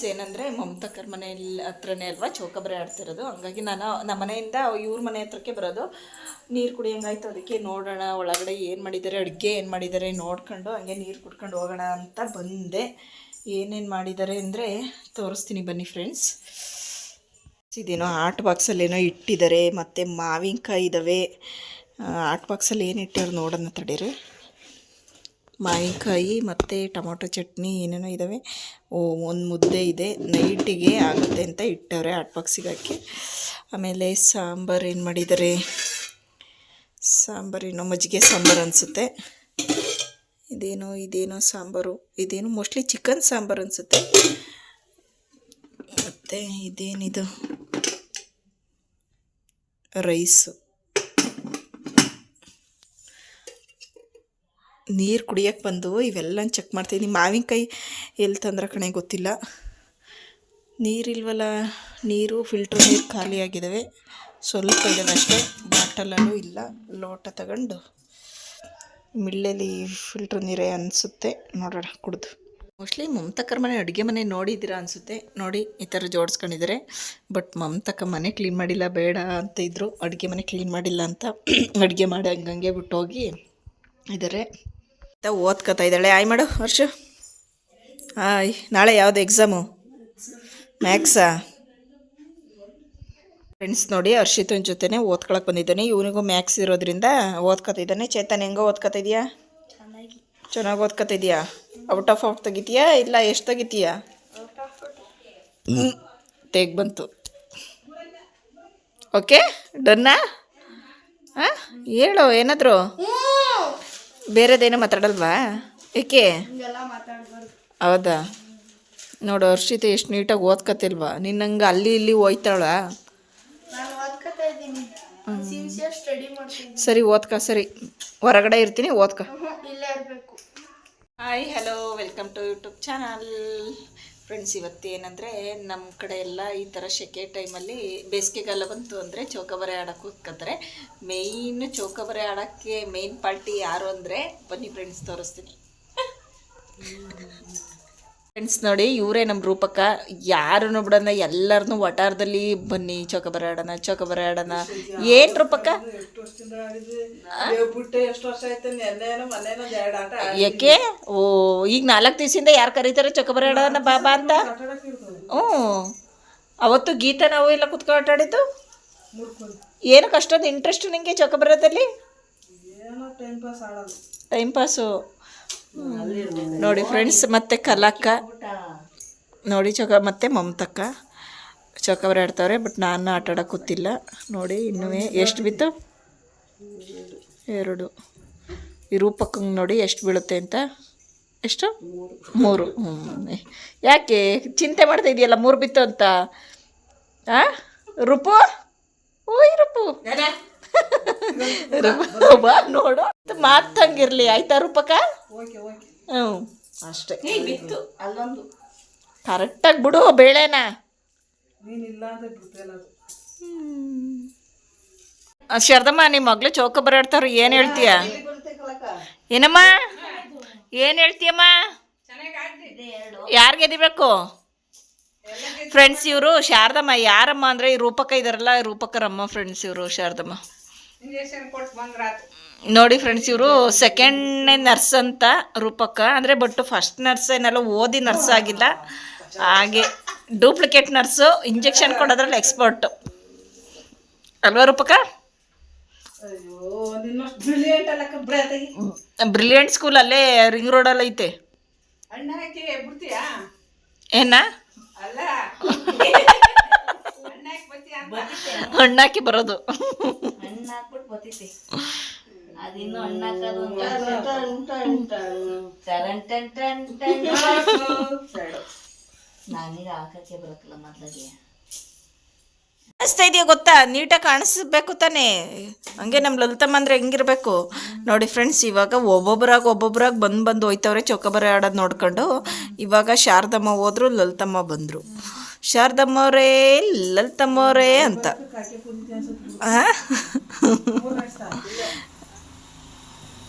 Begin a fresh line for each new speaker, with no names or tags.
ಏನಂದರೆ ಮಮತಾಕರ್ ಮನೆಯಲ್ಲಿ ಹತ್ರನೇ ಅಲ್ವಾ ಚೌಕಾಬಾರ ಆಡ್ತಿರೋದು. ಹಂಗಾಗಿ ನಾನು ನಮ್ಮ ಮನೆಯಿಂದ ಇವ್ರ ಮನೆ ಹತ್ರಕ್ಕೆ ಬರೋದು. ನೀರು ಕುಡಿಯೋಂಗಾಯ್ತು, ಅದಕ್ಕೆ ನೋಡೋಣ ಒಳಗಡೆ ಏನು ಮಾಡಿದ್ದಾರೆ, ಅಡುಗೆ ಏನು ಮಾಡಿದ್ದಾರೆ ನೋಡ್ಕೊಂಡು ಹಂಗೆ ನೀರು ಕುಡ್ಕೊಂಡು ಹೋಗೋಣ ಅಂತ ಬಂದೆ. ಏನೇನು ಮಾಡಿದ್ದಾರೆ ಅಂದರೆ ತೋರಿಸ್ತೀನಿ ಬನ್ನಿ ಫ್ರೆಂಡ್ಸ್. ಇದೇನೋ ಆರ್ಟ್ ಬಾಕ್ಸಲ್ಲೇನೋ ಇಟ್ಟಿದ್ದಾರೆ, ಮತ್ತು ಮಾವಿನಕಾಯಿ ಇದ್ದಾವೆ. ಆರ್ಟ್ ಬಾಕ್ಸಲ್ಲಿ ಏನು ಇಟ್ಟಿರೋ ನೋಡೋಣ ತಡೀರಿ. ಮಾವಿನಕಾಯಿ ಮತ್ತು ಟೊಮೊಟೊ ಚಟ್ನಿ ಏನೇನೋ ಇದ್ದಾವೆ. ಒಂದು ಮುದ್ದೆ ಇದೆ, ನೈಟಿಗೆ ಆಗುತ್ತೆ ಅಂತ ಇಟ್ಟವ್ರೆ ಆರ್ಟ್ ಬಾಕ್ಸಿಗೆ ಹಾಕಿ. ಆಮೇಲೆ ಸಾಂಬಾರು ಏನು ಮಾಡಿದ್ದಾರೆ, ಸಾಂಬಾರೇನೋ ಮಜ್ಜಿಗೆ ಸಾಂಬಾರು ಅನಿಸುತ್ತೆ. ಇದೇನೋ ಸಾಂಬಾರು, ಇದೇನು ಮೋಸ್ಟ್ಲಿ ಚಿಕನ್ ಸಾಂಬಾರು ಅನಿಸುತ್ತೆ. ಮತ್ತು ಇದೇನಿದು ರೈಸು. ನೀರು ಕುಡಿಯೋಕ್ಕೆ ಬಂದು ಇವೆಲ್ಲ ಚೆಕ್ ಮಾಡ್ತಾಯಿದ್ದೀನಿ. ಮಾವಿನಕಾಯಿ ಎಲ್ಲಿ ತಂದ್ರೆ ಕಣೆ ಗೊತ್ತಿಲ್ಲ. ನೀರಿಲ್ವಲ್ಲ, ನೀರು ಫಿಲ್ಟ್ರ್ ನೀರು ಖಾಲಿಯಾಗಿದ್ದಾವೆ, ಸ್ವಲ್ಪ ಇದ್ದಾವೆ ಅಷ್ಟೇ. ಬಾಟಲಲ್ಲೂ ಇಲ್ಲ. ಲೋಟ ತಗೊಂಡು ಮಿಳ್ಳೆಲಿ ಫಿಲ್ಟ್ರ್ ನೀರೇ ಅನಿಸುತ್ತೆ, ನೋಡೋಣ ಕುಡಿದು. ಮೋಸ್ಟ್ಲಿ ಮಮತಾಕರ್ ಮನೆ ಅಡುಗೆ ಮನೆ ನೋಡಿದ್ದೀರಾ ಅನಿಸುತ್ತೆ. ನೋಡಿ ಈ ಥರ ಜೋಡಿಸ್ಕೊಂಡಿದ್ದಾರೆ. ಬಟ್ ಮಮತಾಕ ಮನೆ ಕ್ಲೀನ್ ಮಾಡಿಲ್ಲ, ಬೇಡ ಅಂತ ಇದ್ದರು. ಅಡುಗೆ ಮನೆ ಕ್ಲೀನ್ ಮಾಡಿಲ್ಲ ಅಂತ ಅಡುಗೆ ಮಾಡಿ ಹಂಗಂಗೆ ಬಿಟ್ಟು ಹೋಗಿ ಇದ್ದಾರೆ. ಓದ್ಕೊತಾ ಇದ್ದಾಳೆ. ಆಯ್ ಮಾಡು ವರ್ಷ. ಹಾಯ್. ನಾಳೆ ಯಾವುದು ಎಕ್ಸಾಮು? ಮ್ಯಾಕ್ಸಾ? ಫ್ರೆಂಡ್ಸ್ ನೋಡಿ, ಹರ್ಷಿತನ ಜೊತೆನೇ ಓದ್ಕೊಳಕ್ಕೆ ಬಂದಿದ್ದಾನೆ. ಇವನಿಗೂ ಮ್ಯಾಕ್ಸ್ ಇರೋದ್ರಿಂದ ಓದ್ಕೊತಿದ್ದಾನೆ. ಚೇತನ್ ಹೆಂಗೋ ಓದ್ಕೊತಿದ್ಯಾ? ಚೆನ್ನಾಗಿ ಓದ್ಕೊತಿದ್ಯಾ? ಔಟ್ ಆಫ್ ತೆಗಿತೀಯಾ ಇಲ್ಲ ಎಷ್ಟು ತೆಗಿತೀಯಾ? ತೆಗ್ ಬಂತು. ಓಕೆ ಡನ್ನಾ? ಹಾಂ ಹೇಳು ಏನಾದರೂ. ಬೇರೆದೇನೋ ಮಾತಾಡಲ್ವಾ? ಏಕೆ? ಹೌದಾ? ನೋಡು ಹರ್ಷಿತ ಎಷ್ಟು ನೀಟಾಗಿ ಓದ್ಕತಿಲ್ವಾ? ನಿನ್ನಂಗೆ ಅಲ್ಲಿ ಇಲ್ಲಿ ಹೋಯ್ತಾಳ. ಸರಿ ಓದ್ಕ, ಸರಿ ಹೊರಗಡೆ ಇರ್ತೀನಿ, ಓದ್ಕ. Hi, hello, welcome to YouTube channel. Friends, ಇವತ್ತೇನೆಂದರೆ ನಮ್ಮ ಕಡೆ ಎಲ್ಲ ಈ ಥರ ಸೆಕೆ ಟೈಮಲ್ಲಿ ಬೇಸಿಗೆಗಾಲ ಬಂತು ಅಂದರೆ ಚೌಕಾಬಾರ ಆಡೋಕ್ಕೆ ಕೂತ್ಕೊತಾರೆ. ಮೇಯ್ನ್ ಚೌಕಾಬಾರ ಆಡೋಕ್ಕೆ ಮೇಯ್ನ್ ಪಾರ್ಟಿ ಯಾರು ಅಂದರೆ ಬನ್ನಿ ಫ್ರೆಂಡ್ಸ್ ತೋರಿಸ್ತೀನಿ. ಫ್ರೆಂಡ್ಸ್ ನೋಡಿ, ಇವರೇ ನಮ್ಮ ರೂಪಕ್ಕ. ಯಾರನ್ನು ಬಿಡೋಣ, ಎಲ್ಲರನ್ನೂ ವಟಾರದಲ್ಲಿ ಬನ್ನಿ ಚೌಕಾಬಾರ ಆಡೋಣ, ಚೌಕಾಬಾರ ಆಡೋಣ. ಏನು ರೂಪಕ್ಕ? ಯಾಕೆ? ಓ, ಈಗ 4 ದಿವಸದಿಂದ ಯಾರು ಕರೀತಾರೆ ಚೌಕಾಬಾರ ಆಡೋಣ ಬಾಬಾ ಅಂತ? ಅವತ್ತು ಗೀತಾ ನಾವು ಎಲ್ಲ ಕುತ್ಕೊಂಡು ಆಟ ಆಡಿದ್ದು. ಏನಕ್ಕೆ ಅಷ್ಟೊಂದು ಇಂಟ್ರೆಸ್ಟ್ ನಿಮಗೆ ಚೌಕಾಬಾರದಲ್ಲಿ? Time pass. ನೋಡಿ ಫ್ರೆಂಡ್ಸ್, ಮತ್ತೆ ಕಲಾಕ್ಕ ನೋಡಿ ಮತ್ತೆ ಮಮತಕ್ಕ ಚೌಕಾಬಾರ ಆಡ್ತಾವ್ರೆ. ಬಟ್ ನಾನು ಆಟ ಆಡೋಕೆ ಗೊತ್ತಿಲ್ಲ. ನೋಡಿ ಇನ್ನೂ ಎಷ್ಟು ಬಿತ್ತು? 2. ಈ ರೂಪಕ್ಕಂಗೆ ನೋಡಿ ಎಷ್ಟು ಬೀಳುತ್ತೆ ಅಂತ. ಎಷ್ಟು? 3. ಯಾಕೆ ಚಿಂತೆ ಮಾಡ್ತಾ ಇದೆಯಲ್ಲ 3 ಬಿತ್ತು ಅಂತ? ರೂಪು, ಓಯ್ ರೂಪು ಬಾ ನೋಡು, ಮಾತಂಗಿರ್ಲಿ ಆಯ್ತಾ ರೂಪಕ್ಕ? ಹ್ಞೂ ಅಷ್ಟೇ. ಬಿತ್ತು ಅಲ್ಲೊಂದು ಕರೆಕ್ಟಾಗಿ ಬಿಡು ಬೇಳೆನ. ಶಾರದಮ್ಮ, ನಿಮ್ಮ ಮಗಳು ಚೌಕಾಬಾರ ಆಡ್ತಾವ್ರು, ಏನು ಹೇಳ್ತೀಯ? ಏನಮ್ಮ ಏನು ಹೇಳ್ತೀಯಮ್ಮ? ಯಾರು ಗೆದಿಬೇಕು? ಫ್ರೆಂಡ್ಸ್, ಇವರು ಶಾರದಮ್ಮ. ಯಾರಮ್ಮ ಅಂದರೆ ಈ ರೂಪಕ್ಕ ಇದಾರಲ್ಲ, ರೂಪಕ್ಕರಮ್ಮ ಫ್ರೆಂಡ್ಸ್ ಇವರು ಶಾರದಮ್ಮ. ನೋಡಿ ಫ್ರೆಂಡ್ಸ್, ಇವರು ಸೆಕೆಂಡ್ನೇ ನರ್ಸ್ ಅಂತ ರೂಪಕ್ಕ. ಅಂದರೆ ಬಟ್ ಫಸ್ಟ್ ನರ್ಸ್ ಏನೆಲ್ಲ ಓದಿ ನರ್ಸ್ ಆಗಿಲ್ಲ, ಹಾಗೆ ಡೂಪ್ಲಿಕೇಟ್ ನರ್ಸು. ಇಂಜೆಕ್ಷನ್ ಕೊಡೋದ್ರಲ್ಲಿ ಎಕ್ಸ್ಪರ್ಟು ಅಲ್ವಾ ರೂಪಕ್ಕ? ಬ್ರಿಲಿಯಂಟ್ ಸ್ಕೂಲ್ ಅಲ್ಲೇ ರಿಂಗ್ ರೋಡಲ್ಲಿ ಐತೆ. ಏನ ಹಣ್ಣಾಕಿ ಬರೋದು. ಕಾಣಿಸ್ತಾ ಇದೆಯಾ ಗೊತ್ತಾ? ನೀಟಾಗಿ ಕಾಣಿಸ್ಬೇಕು ತಾನೇ. ಹಂಗೆ ನಮ್ಮ ಲಲಿತಮ್ಮ ಅಂದರೆ ಹೆಂಗಿರ್ಬೇಕು ನೋಡಿ ಫ್ರೆಂಡ್ಸ್. ಇವಾಗ ಒಬ್ಬೊಬ್ಬರಾಗಿ ಬಂದು ಹೋಯ್ತವ್ರೆ ಚೌಕಾಬಾರ ಆಡೋದು ನೋಡ್ಕೊಂಡು. ಇವಾಗ ಶಾರದಮ್ಮ ಹೋದ್ರು, ಲಲಿತಮ್ಮ ಬಂದರು. ಶಾರದಮ್ಮವ್ರೇ ಲಲಿತಮ್ಮವ್ರೇ ಅಂತ.